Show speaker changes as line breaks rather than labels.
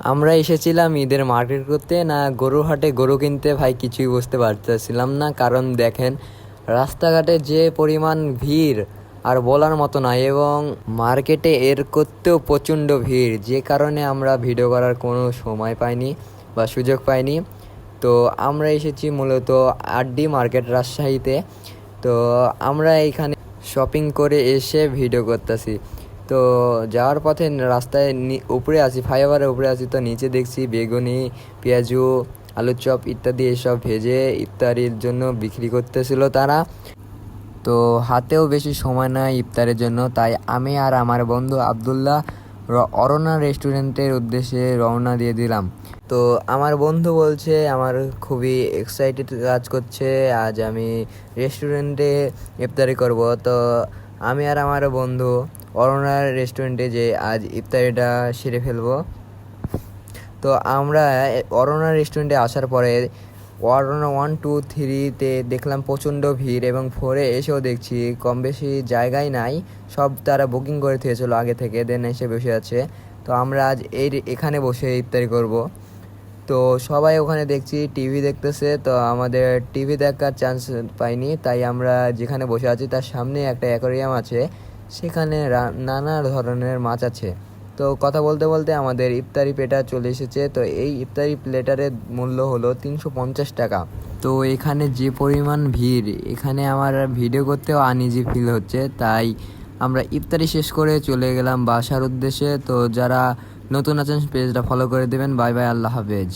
আমরা এসেছিলাম ঈদের মার্কেট করতে না গরুর হাটে গরু কিনতে, ভাই কিছুই বুঝতে পারতেছিলাম না। কারণ দেখেন রাস্তাঘাটে যে পরিমাণ ভিড় আর বলার মতো না, এবং মার্কেটে এর করতেও প্রচণ্ড ভিড়, যে কারণে আমরা ভিডিও করার কোনো সময় পাইনি বা সুযোগ পাইনি। তো আমরা এসেছি মূলত আরডি মার্কেট রাজশাহীতে। তো আমরা এইখানে শপিং করে এসে ভিডিও করতেছি। তো যাওয়ার পথে রাস্তায় উপরে আছি, ফ্লাইওভারের উপরে আছি, তো নিচে দেখছি বেগুনি, পেঁয়াজু, আলুর চপ ইত্যাদি এসব ভেজে ইফতারির জন্য বিক্রি করতেছিল তারা। তো হাতেও বেশি সময় নাই ইফতারের জন্য, তাই আমি আর আমার বন্ধু আবদুল্লাহ অরণ্যা রেস্টুরেন্টের উদ্দেশ্যে রওনা দিয়ে দিলাম। তো আমার বন্ধু বলছে আমার খুবই এক্সাইটেড কাজ করছে, আজ আমি রেস্টুরেন্টে ইফতারি করব। তো আমি আর আমার বন্ধু অরণ্যা রেস্টুরেন্টে যে আজ ইফতারিটা সেরে ফেলবো। তো আমরা অরণ্যা রেস্টুরেন্টে আসার পরে অরণ্যা 1, 2, 3-তে দেখলাম প্রচণ্ড ভিড়, এবং 4-এ এসেও দেখছি কম বেশি জায়গায় নাই, সব তারা বুকিং করে থেয়েছিল আগে থেকে, দেন এসে বসে আছে। তো আমরা আজ এখানে বসে ইফতারি করব। তো সবাই ওখানে দেখছি টিভি দেখতেছে, তো আমাদের টিভি দেখার চান্স পাইনি, তাই আমরা যেখানে বসে আছি তার সামনে একটা অ্যাকোয়ারিয়াম আছে, সেখানে নানা ধরনের মাছ আছে। তো কথা বলতে বলতে আমাদের ইফতারি প্লেটার চলে এসেছে। তো এই ইফতারি প্লেটারের মূল্য হলো 350 টাকা। তো এখানে যে পরিমাণ ভিড়, এখানে আমার ভিডিও করতেও আনইজি ফিল হচ্ছে, তাই আমরা ইফতারি শেষ করে চলে গেলাম বাসার উদ্দেশ্যে। তো যারা নতুন আছেন পেজটা ফলো করে দেবেন। বাই বাই, আল্লাহ হাফেজ।